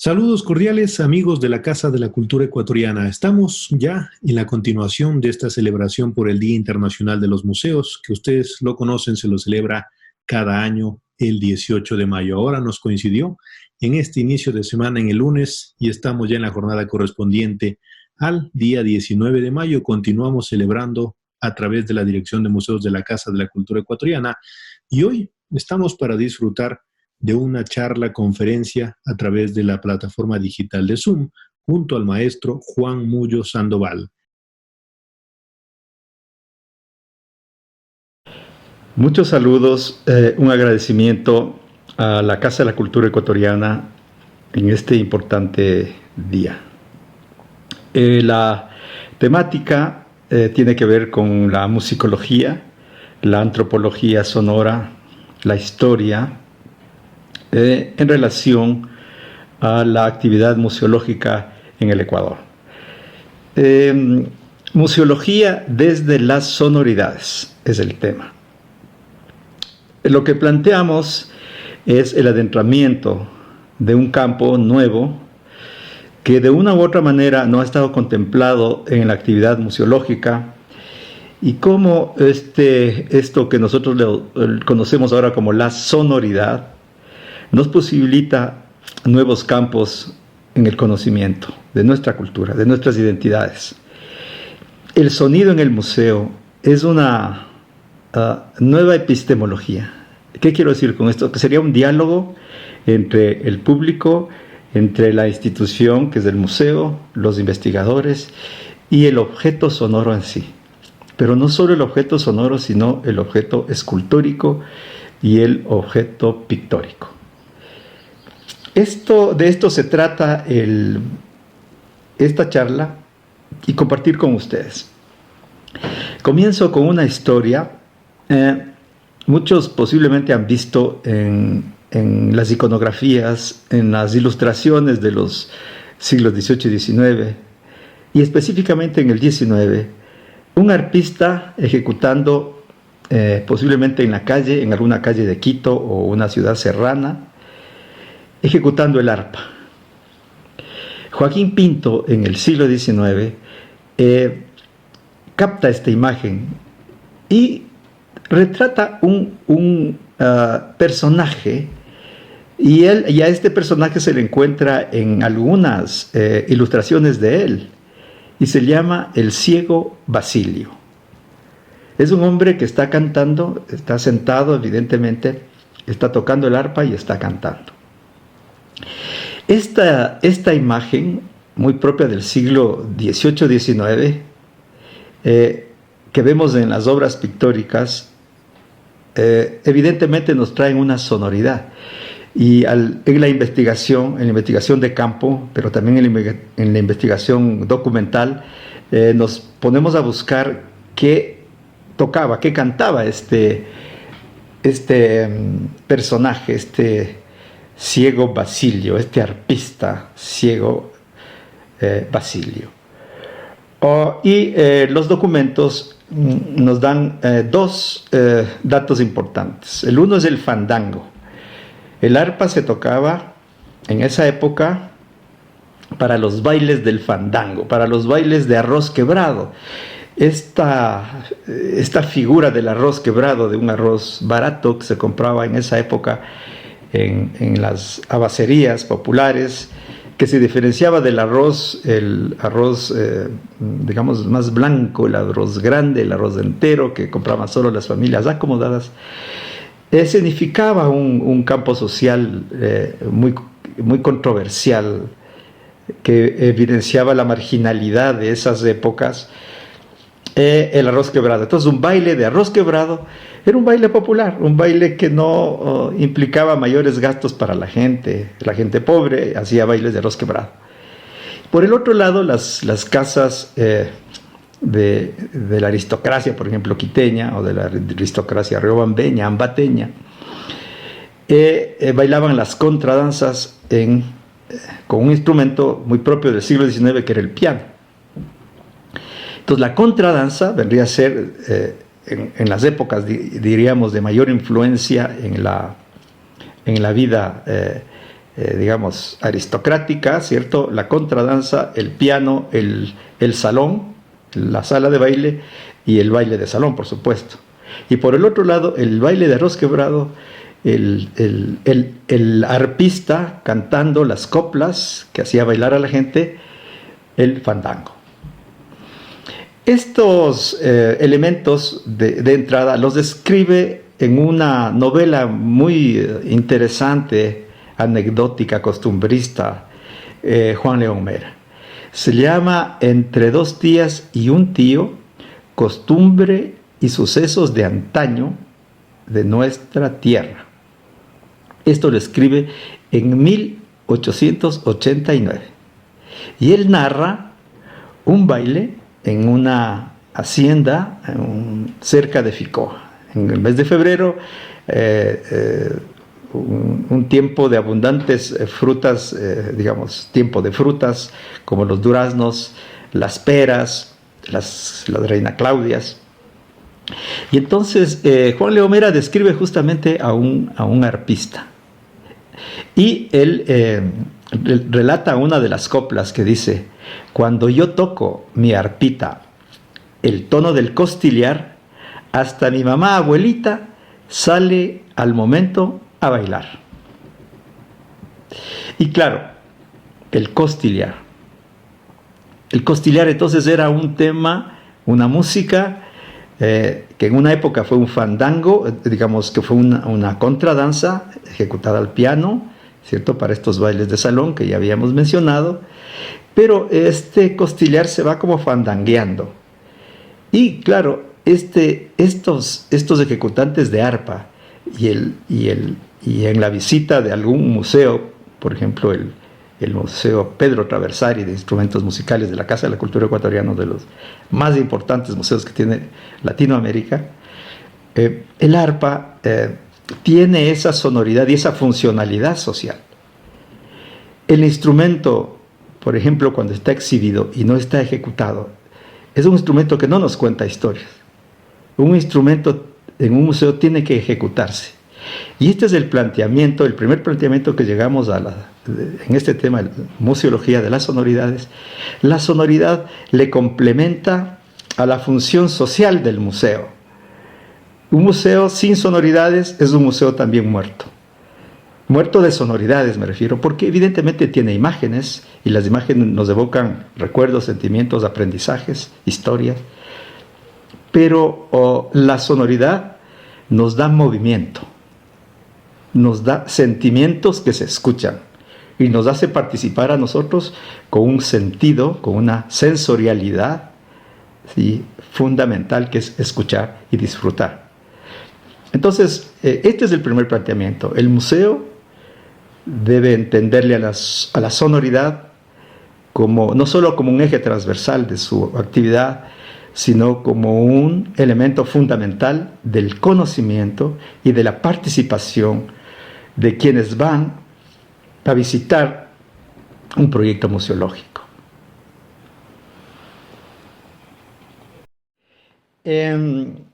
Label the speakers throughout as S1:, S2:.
S1: Saludos cordiales amigos de la Casa de la Cultura Ecuatoriana. Estamos ya en la continuación de esta celebración por el Día Internacional de los Museos, que ustedes lo conocen, se lo celebra cada año el 18 de mayo. Ahora nos coincidió en este inicio de semana en el lunes y estamos ya en la jornada correspondiente al día 19 de mayo. Continuamos celebrando a través de la Dirección de Museos de la Casa de la Cultura Ecuatoriana y hoy estamos para disfrutar de una charla conferencia a través de la plataforma digital de Zoom junto al maestro Juan Mullo Sandoval.
S2: Muchos saludos, un agradecimiento a la Casa de la Cultura Ecuatoriana en este importante día. La temática tiene que ver con la musicología, la antropología sonora, la historia, en relación a la actividad museológica en el Ecuador. Museología desde las sonoridades es el tema. Lo que planteamos es el adentramiento de un campo nuevo que de una u otra manera no ha estado contemplado en la actividad museológica y cómo esto que nosotros conocemos ahora como la sonoridad nos posibilita nuevos campos en el conocimiento de nuestra cultura, de nuestras identidades. El sonido en el museo es una nueva epistemología. ¿Qué quiero decir con esto? Que sería un diálogo entre el público, entre la institución, que es el museo, los investigadores y el objeto sonoro en sí. Pero no solo el objeto sonoro, sino el objeto escultórico y el objeto pictórico. De esto se trata esta charla y compartir con ustedes. Comienzo con una historia. Muchos posiblemente han visto en las iconografías, en las ilustraciones de los siglos XVIII y XIX, y específicamente en el XIX, un arpista ejecutando posiblemente en la calle, en alguna calle de Quito o una ciudad serrana, ejecutando el arpa. Joaquín Pinto, en el siglo XIX, capta esta imagen y retrata un personaje, y a este personaje se le encuentra en algunas ilustraciones de él, y se llama el ciego Basilio. Es un hombre que está cantando, está sentado evidentemente, está tocando el arpa y está cantando. Esta imagen, muy propia del siglo XVIII-XIX, que vemos en las obras pictóricas, evidentemente nos traen una sonoridad. Y en la investigación de campo, pero también en la investigación documental, nos ponemos a buscar qué tocaba, qué cantaba este personaje, ciego Basilio, este arpista ciego Basilio. Los documentos nos dan dos datos importantes. El uno es el fandango. El arpa se tocaba en esa época para los bailes del fandango, para los bailes de arroz quebrado. Esta figura del arroz quebrado, de un arroz barato que se compraba en esa época en las abacerías populares, que se diferenciaba del arroz, digamos, más blanco, el arroz grande, el arroz entero, que compraban solo las familias acomodadas, significaba un campo social muy controversial, que evidenciaba la marginalidad de esas épocas. El arroz quebrado. Entonces, un baile de arroz quebrado era un baile popular, un baile que no implicaba mayores gastos para la gente. La gente pobre hacía bailes de arroz quebrado. Por el otro lado, las casas de la aristocracia, por ejemplo, quiteña, o de la aristocracia riobambeña, ambateña, bailaban las contradanzas con un instrumento muy propio del siglo XIX, que era el piano. Entonces, la contradanza vendría a ser, en las épocas, diríamos, de mayor influencia en la vida digamos, aristocrática, ¿cierto? La contradanza, el piano, el salón, la sala de baile y el baile de salón, por supuesto. Y por el otro lado, el baile de arroz quebrado, el arpista cantando las coplas que hacía bailar a la gente, el fandango. Estos elementos de entrada los describe en una novela muy interesante, anecdótica, costumbrista, Juan León Mera. Se llama Entre dos tías y un tío, costumbre y sucesos de antaño de nuestra tierra. Esto lo escribe en 1889. Y él narra un baile en una hacienda cerca de Ficoa. En el mes de febrero, un tiempo de abundantes frutas, digamos, tiempo de frutas como los duraznos, las peras, las reina Claudias. Y entonces Juan León Mera describe justamente a un arpista. Y él relata una de las coplas que dice: cuando yo toco mi arpita, el tono del costillar, hasta mi mamá abuelita sale al momento a bailar. Y claro, el costillar. El costillar entonces era un tema, una música que en una época fue un fandango, digamos que fue una contradanza ejecutada al piano, ¿cierto? Para estos bailes de salón que ya habíamos mencionado, pero este costillar se va como fandangueando. Y claro, estos ejecutantes de arpa y en la visita de algún museo, por ejemplo el Museo Pedro Traversari de Instrumentos Musicales de la Casa de la Cultura Ecuatoriana, uno de los más importantes museos que tiene Latinoamérica, el arpa tiene esa sonoridad y esa funcionalidad social. El instrumento, por ejemplo, cuando está exhibido y no está ejecutado, es un instrumento que no nos cuenta historias. Un instrumento en un museo tiene que ejecutarse. Y este es el planteamiento, el primer planteamiento que llegamos en este tema, museología de las sonoridades. La sonoridad le complementa a la función social del museo. Un museo sin sonoridades es un museo también muerto. Muerto de sonoridades me refiero, porque evidentemente tiene imágenes, y las imágenes nos evocan recuerdos, sentimientos, aprendizajes, historias, pero la sonoridad nos da movimiento, nos da sentimientos que se escuchan y nos hace participar a nosotros con un sentido, con una sensorialidad, ¿sí?, fundamental, que es escuchar y disfrutar. Entonces, este es el primer planteamiento. El museo debe entenderle a la sonoridad como, no solo como un eje transversal de su actividad, sino como un elemento fundamental del conocimiento y de la participación de quienes van a visitar un proyecto museológico. En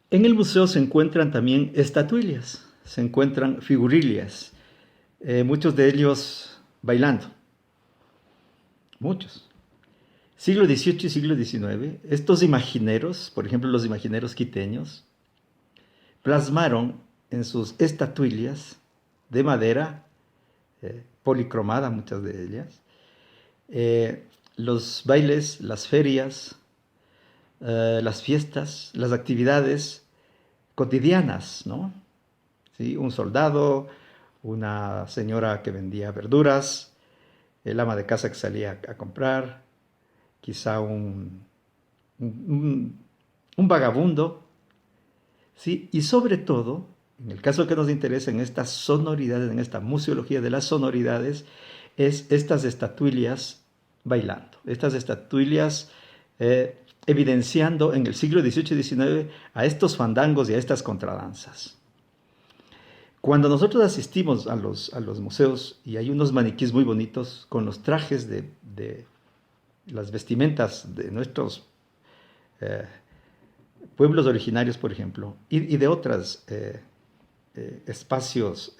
S2: el museo se encuentran también estatuillas, se encuentran figurillas, muchos de ellos bailando, muchos. Siglo XVIII y siglo XIX, estos imagineros, por ejemplo los imagineros quiteños, plasmaron en sus estatuillas de madera, policromada muchas de ellas, los bailes, las ferias, las fiestas, las actividades cotidianas, ¿no? ¿Sí? Un soldado, una señora que vendía verduras, el ama de casa que salía a comprar, quizá un vagabundo, ¿sí? Y sobre todo, en el caso que nos interesa en estas sonoridades, en esta museología de las sonoridades, es estas estatuillas bailando, estas estatuillas evidenciando en el siglo XVIII y XIX a estos fandangos y a estas contradanzas. Cuando nosotros asistimos a los museos, y hay unos maniquíes muy bonitos con los trajes de las vestimentas de nuestros pueblos originarios, por ejemplo, y de otros espacios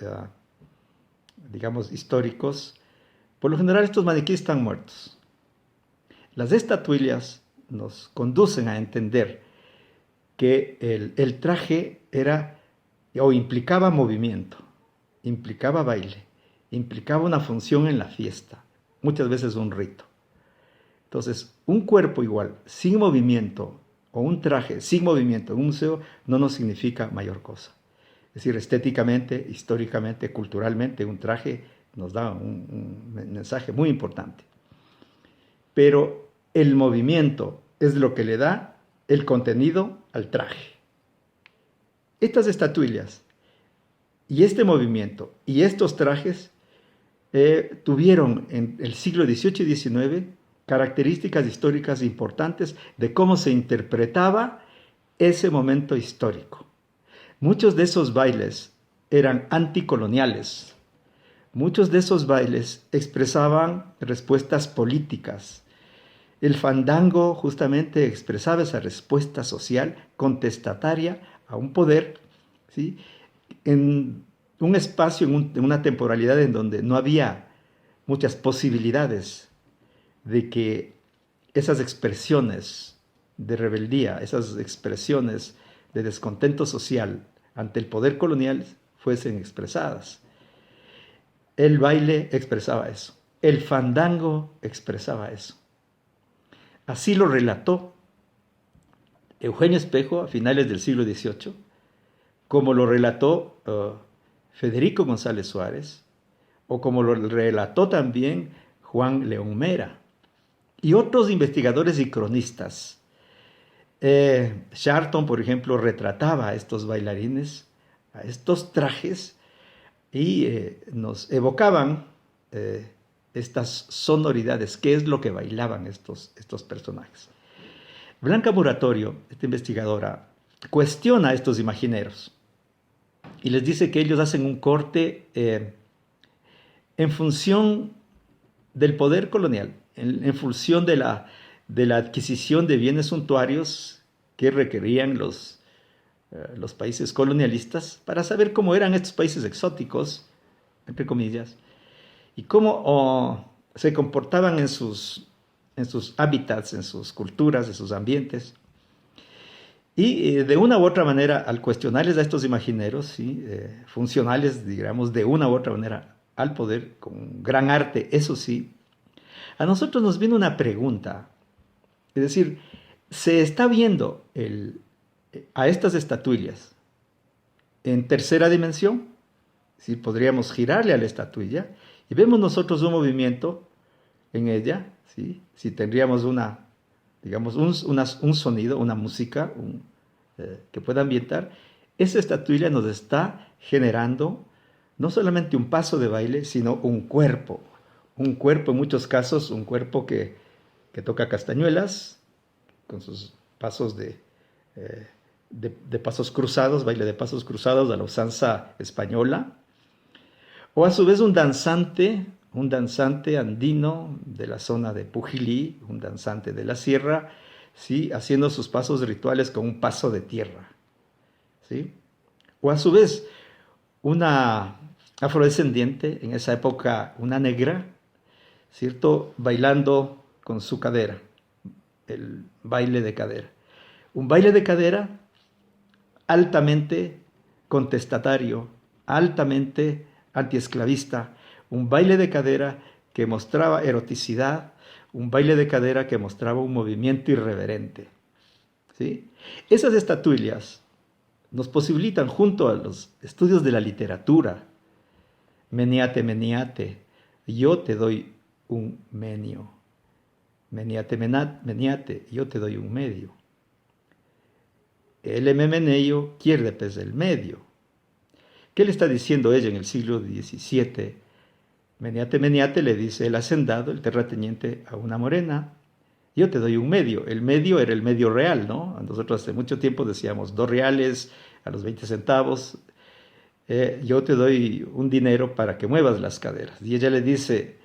S2: digamos, históricos, por lo general estos maniquíes están muertos. Las estatuillas nos conducen a entender que el traje era o implicaba movimiento, implicaba baile, implicaba una función en la fiesta, muchas veces un rito. Entonces, un cuerpo igual, sin movimiento, o un traje sin movimiento en un museo, no nos significa mayor cosa. Es decir, estéticamente, históricamente, culturalmente, un traje nos da un mensaje muy importante. Pero el movimiento es lo que le da el contenido al traje. Estas estatuillas y este movimiento y estos trajes tuvieron en el siglo XVIII y XIX características históricas importantes de cómo se interpretaba ese momento histórico. Muchos de esos bailes eran anticoloniales. Muchos de esos bailes expresaban respuestas políticas. El fandango justamente expresaba esa respuesta social contestataria a un poder, ¿sí?, en un espacio, en una temporalidad en donde no había muchas posibilidades de que esas expresiones de rebeldía, esas expresiones de descontento social ante el poder colonial fuesen expresadas. El baile expresaba eso, el fandango expresaba eso. Así lo relató Eugenio Espejo a finales del siglo XVIII, como lo relató Federico González Suárez, o como lo relató también Juan León Mera, y otros investigadores y cronistas. Sharton, por ejemplo, retrataba a estos bailarines, a estos trajes, y nos evocaban estas sonoridades, qué es lo que bailaban estos personajes. Blanca Muratorio, esta investigadora, cuestiona a estos imagineros y les dice que ellos hacen un corte en función del poder colonial, en función de la adquisición de bienes suntuarios que requerían los países colonialistas para saber cómo eran estos países exóticos, entre comillas, y cómo se comportaban en sus hábitats, en sus culturas, en sus ambientes. Y de una u otra manera, al cuestionarles a estos imagineros, ¿sí?, funcionales, digamos, de una u otra manera al poder, con gran arte, eso sí, a nosotros nos viene una pregunta. Es decir, se está viendo a estas estatuillas en tercera dimensión, ¿sí?, podríamos girarle a la estatuilla y vemos nosotros un movimiento en ella, ¿sí?, si tendríamos digamos, un sonido, una música que pueda ambientar, esa estatuilla nos está generando no solamente un paso de baile, sino un cuerpo en muchos casos, un cuerpo que toca castañuelas, con sus pasos de pasos cruzados, baile de pasos cruzados a la usanza española, o a su vez un danzante andino de la zona de Pujilí, un danzante de la sierra, ¿sí?, haciendo sus pasos rituales con un paso de tierra, ¿sí? O a su vez una afrodescendiente, en esa época una negra, ¿cierto?, bailando con su cadera, el baile de cadera. Un baile de cadera altamente contestatario, altamente antiesclavista, un baile de cadera que mostraba eroticidad, un baile de cadera que mostraba un movimiento irreverente, ¿sí? Esas estatuillas nos posibilitan, junto a los estudios de la literatura, meniate, meniate, yo te doy un menio, meniate, meniate, yo te doy un medio. El meneio quiere pues el medio. ¿Qué le está diciendo ella en el siglo XVII? Meniate, meniate, le dice el hacendado, el terrateniente, a una morena, yo te doy un medio. El medio era el medio real, ¿no? Nosotros hace mucho tiempo decíamos 2 reales a los 20 centavos. Yo te doy un dinero para que muevas las caderas. Y ella le dice,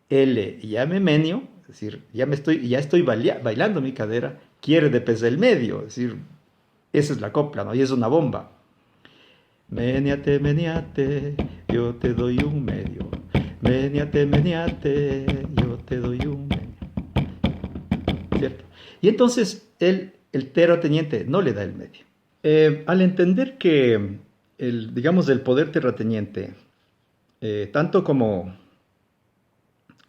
S2: ya me menio, es decir, ya estoy bailando mi cadera, quiere de pez el medio, es decir, esa es la copla, ¿no? Y es una bomba. Meniate, meniate, yo te doy un medio. Meniate, yo te doy un medio. ¿Cierto? Y entonces el terrateniente no le da el medio. Al entender que digamos, el poder terrateniente, tanto como,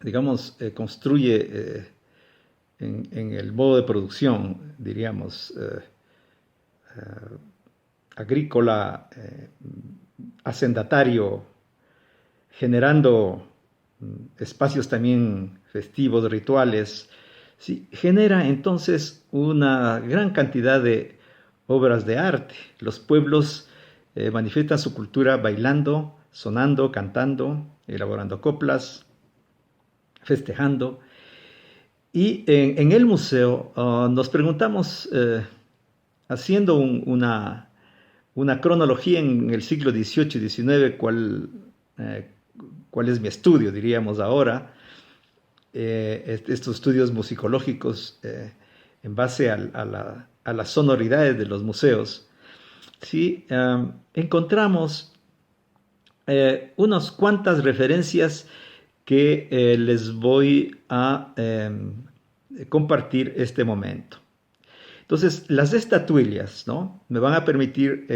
S2: digamos, construye en el modo de producción, diríamos, agrícola, hacendatario, generando espacios también festivos, rituales, ¿sí? Genera entonces una gran cantidad de obras de arte. Los pueblos manifiestan su cultura bailando, sonando, cantando, elaborando coplas, festejando. Y en el museo nos preguntamos, haciendo una cronología en el siglo XVIII y XIX, cuál es mi estudio, diríamos ahora, estos estudios musicológicos en base a las sonoridades de los museos, ¿sí? Encontramos unas cuantas referencias que les voy a compartir este momento. Entonces, las estatuillas, ¿no?, me van a permitir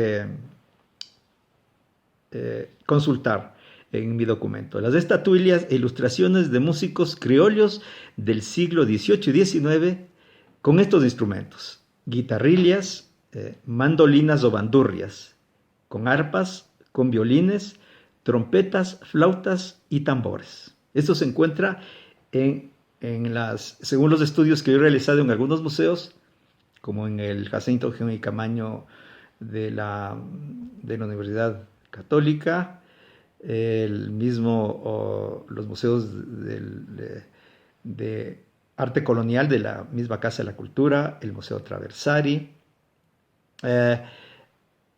S2: consultar en mi documento. Las estatuillas e ilustraciones de músicos criollos del siglo XVIII y XIX con estos instrumentos: guitarrillas, mandolinas o bandurrias, con arpas, con violines, trompetas, flautas y tambores. Esto se encuentra según los estudios que yo he realizado en algunos museos, como en el Jacinto Girón y Camaño de la Universidad Católica, los museos de arte colonial de la misma Casa de la Cultura, el Museo Traversari,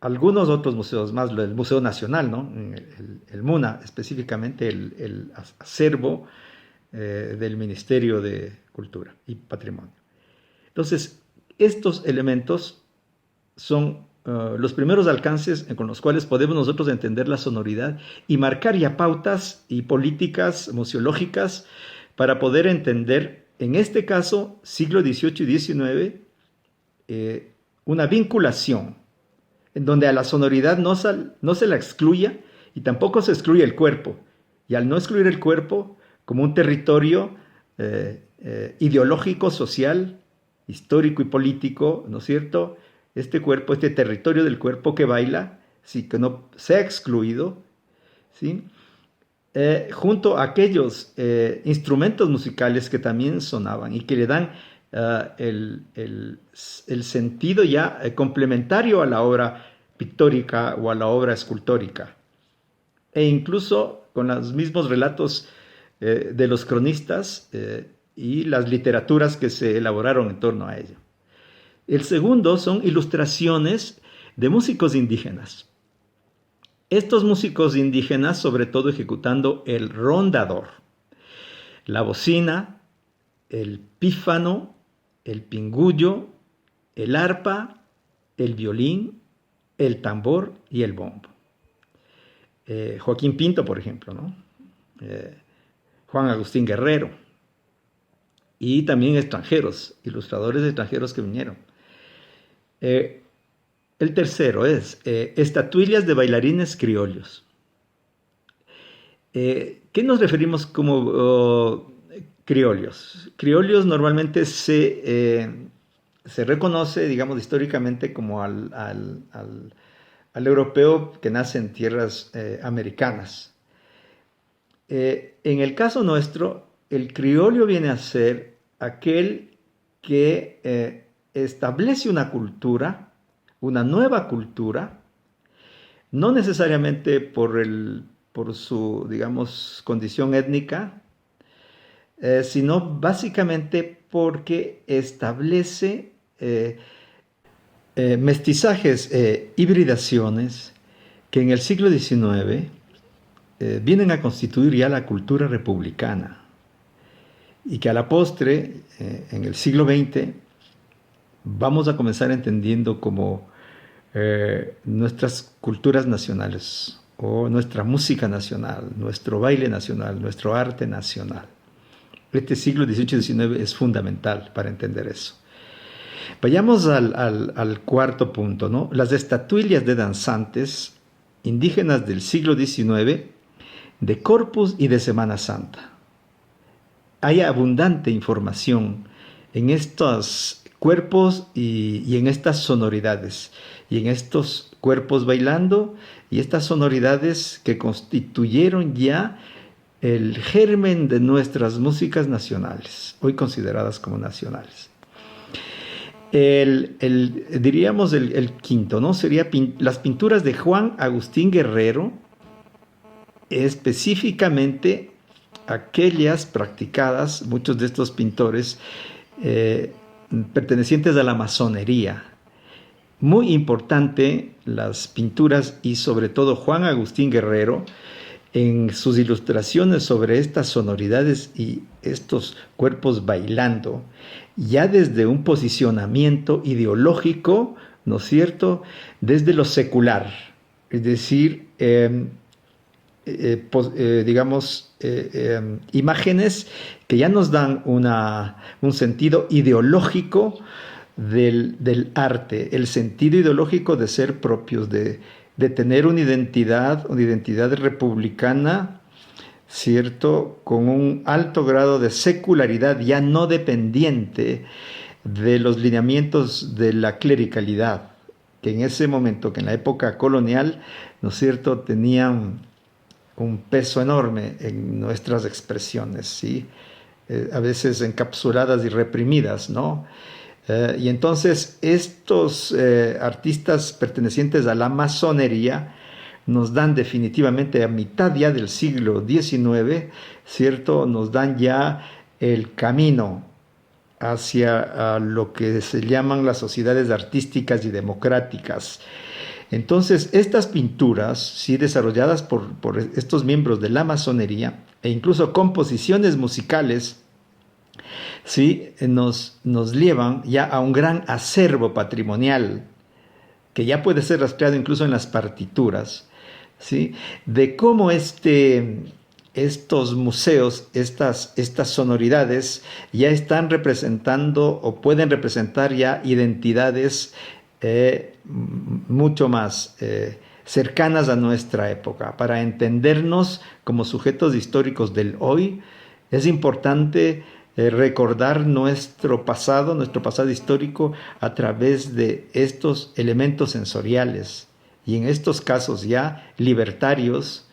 S2: algunos otros museos más, el Museo Nacional, ¿no?, el MUNA, específicamente el acervo del Ministerio de Cultura y Patrimonio. Entonces, estos elementos son los primeros alcances con los cuales podemos nosotros entender la sonoridad y marcar ya pautas y políticas museológicas para poder entender, en este caso, siglo XVIII y XIX, una vinculación en donde a la sonoridad no se la excluya y tampoco se excluye el cuerpo. Y al no excluir el cuerpo como un territorio ideológico, social, histórico y político, ¿no es cierto?, este cuerpo, este territorio del cuerpo que baila, sí, que no sea excluido, ¿sí?, junto a aquellos instrumentos musicales que también sonaban y que le dan el sentido ya complementario a la obra pictórica o a la obra escultórica, e incluso con los mismos relatos de los cronistas y las literaturas que se elaboraron en torno a ello. El segundo son ilustraciones de músicos indígenas. Estos músicos indígenas, sobre todo ejecutando el rondador, la bocina, el pífano, el pingullo, el arpa, el violín, el tambor y el bombo. Joaquín Pinto, por ejemplo, ¿no? Juan Agustín Guerrero, y también extranjeros, ilustradores extranjeros que vinieron. El tercero es estatuillas de bailarines criollos. ¿Qué nos referimos como criollos? Criollos normalmente se reconoce, digamos, históricamente como al europeo que nace en tierras americanas. En el caso nuestro, el criollo viene a ser aquel que establece una cultura, una nueva cultura, no necesariamente por su, digamos, condición étnica, sino básicamente porque establece mestizajes, hibridaciones que en el siglo XIX vienen a constituir ya la cultura republicana y que a la postre, en el siglo XX, vamos a comenzar entendiendo como nuestras culturas nacionales o nuestra música nacional, nuestro baile nacional, nuestro arte nacional. Este siglo XVIII y XIX es fundamental para entender eso. Vayamos al cuarto punto, ¿no? Las estatuillas de danzantes indígenas del siglo XIX, de Corpus y de Semana Santa. Hay abundante información en estos cuerpos y en estas sonoridades, y en estos cuerpos bailando y estas sonoridades que constituyeron ya el germen de nuestras músicas nacionales, hoy consideradas como nacionales. Diríamos el quinto, ¿no? Sería las pinturas de Juan Agustín Guerrero, específicamente aquellas practicadas, muchos de estos pintores pertenecientes a la masonería. Muy importante las pinturas y sobre todo Juan Agustín Guerrero en sus ilustraciones sobre estas sonoridades y estos cuerpos bailando, ya desde un posicionamiento ideológico, ¿no es cierto?, desde lo secular, es decir, imágenes que ya nos dan un sentido ideológico del arte, el sentido ideológico de ser propios, de tener una identidad republicana, ¿cierto?, con un alto grado de secularidad, ya no dependiente de los lineamientos de la clericalidad, que en ese momento, que en la época colonial, ¿no es cierto?, tenían un peso enorme en nuestras expresiones, ¿sí? A veces encapsuladas y reprimidas, ¿no? Y entonces estos artistas pertenecientes a la masonería nos dan definitivamente a mitad ya del siglo XIX, ¿cierto?, nos dan ya el camino hacia lo que se llaman las sociedades artísticas y democráticas. Entonces, estas pinturas, ¿sí?, desarrolladas por estos miembros de la masonería, e incluso composiciones musicales, ¿sí?, nos llevan ya a un gran acervo patrimonial, que ya puede ser rastreado incluso en las partituras, ¿sí?, de cómo estos museos, estas sonoridades, ya están representando o pueden representar ya identidades mucho más cercanas a nuestra época. Para entendernos como sujetos históricos del hoy, es importante recordar nuestro pasado histórico a través de estos elementos sensoriales, y en estos casos ya libertarios,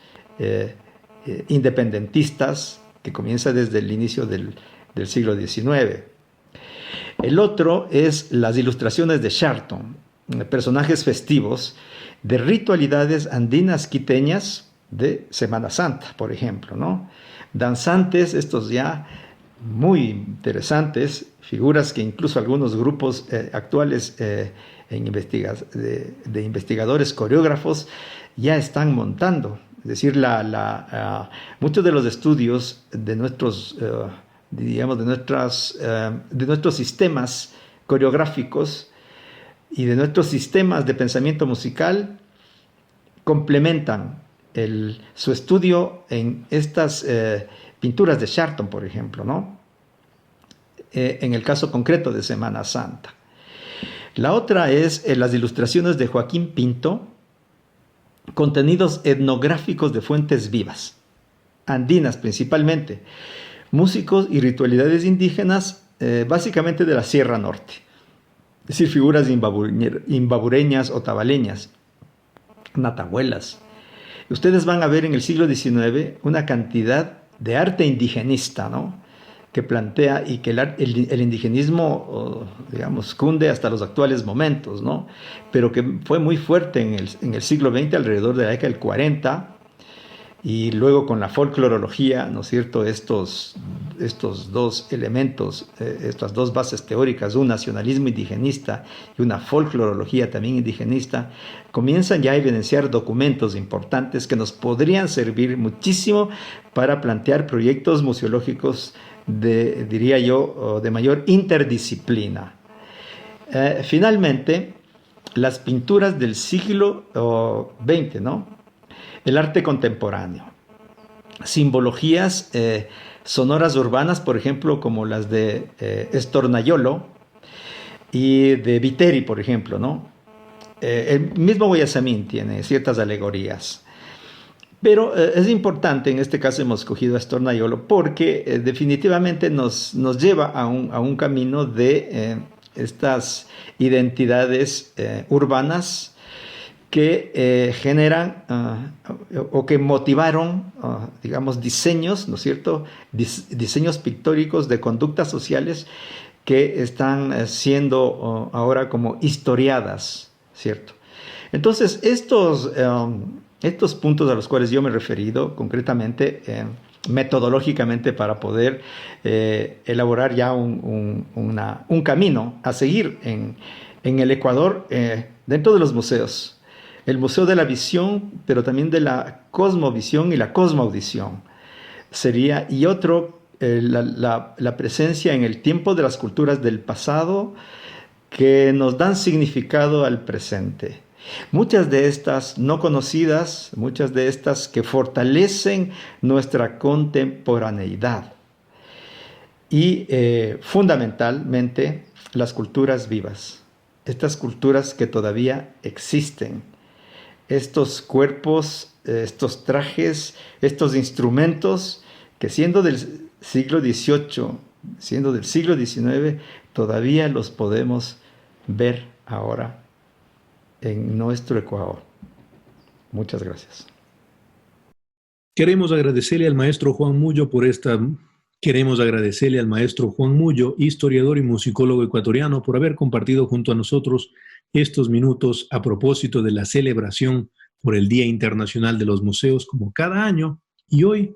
S2: independentistas, que comienza desde el inicio del siglo XIX. El otro es las ilustraciones de Sharton, personajes festivos de ritualidades andinas quiteñas de Semana Santa, por ejemplo, ¿no? Danzantes, estos ya muy interesantes, figuras que incluso algunos grupos actuales de investigadores, coreógrafos, ya están montando. Es decir, muchos de los estudios de nuestros sistemas coreográficos y de nuestros sistemas de pensamiento musical complementan su estudio en estas pinturas de Sharton, por ejemplo, ¿no? En el caso concreto de Semana Santa. La otra es las ilustraciones de Joaquín Pinto, contenidos etnográficos de fuentes vivas, andinas principalmente, músicos y ritualidades indígenas, básicamente de la Sierra Norte, es decir, figuras imbabureñas o tabaleñas, natahuelas. Ustedes van a ver en el siglo XIX una cantidad de arte indigenista, ¿no?, que plantea y que el indigenismo, digamos, cunde hasta los actuales momentos, ¿no?, pero que fue muy fuerte en el siglo XX, alrededor de la década del 40, y luego con la folclorología, ¿no es cierto?, estos dos elementos, estas dos bases teóricas, un nacionalismo indigenista y una folclorología también indigenista, comienzan ya a evidenciar documentos importantes que nos podrían servir muchísimo para plantear proyectos museológicos diría yo, de mayor interdisciplina. Finalmente, las pinturas del siglo XX, ¿no?, el arte contemporáneo. Simbologías sonoras urbanas, por ejemplo, como las de Estornayolo y de Viteri, por ejemplo, ¿no? El mismo Guayasamín tiene ciertas alegorías. Pero es importante, en este caso hemos escogido a Estornayolo, porque definitivamente nos lleva a un camino de estas identidades urbanas que generan o que motivaron, digamos, diseños, ¿no es cierto? Diseños pictóricos de conductas sociales que están siendo ahora como historiadas, ¿cierto? Entonces, estos puntos a los cuales yo me he referido concretamente, metodológicamente, para poder elaborar ya un camino a seguir en el Ecuador, dentro de los museos. El Museo de la Visión, pero también de la Cosmovisión y la Cosmoaudición sería, y otro, la presencia en el tiempo de las culturas del pasado que nos dan significado al presente. Muchas de estas no conocidas, muchas de estas que fortalecen nuestra contemporaneidad. Y fundamentalmente las culturas vivas, estas culturas que todavía existen, estos cuerpos, estos trajes, estos instrumentos que siendo del siglo XVIII, siendo del siglo XIX, todavía los podemos ver ahora en nuestro Ecuador. Muchas gracias.
S1: Queremos agradecerle al maestro Juan Mullo historiador y musicólogo ecuatoriano, por haber compartido junto a nosotros estos minutos a propósito de la celebración por el Día Internacional de los Museos, como cada año, y hoy,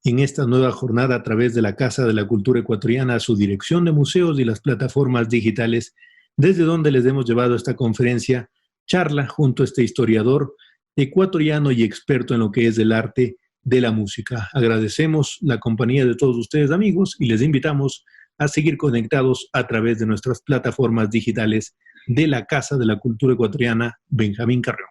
S1: en esta nueva jornada, a través de la Casa de la Cultura Ecuatoriana, su dirección de museos y las plataformas digitales, desde donde les hemos llevado esta conferencia, charla junto a este historiador ecuatoriano y experto en lo que es el arte de la música. Agradecemos la compañía de todos ustedes, amigos, y les invitamos a seguir conectados a través de nuestras plataformas digitales de la Casa de la Cultura Ecuatoriana Benjamín Carrión.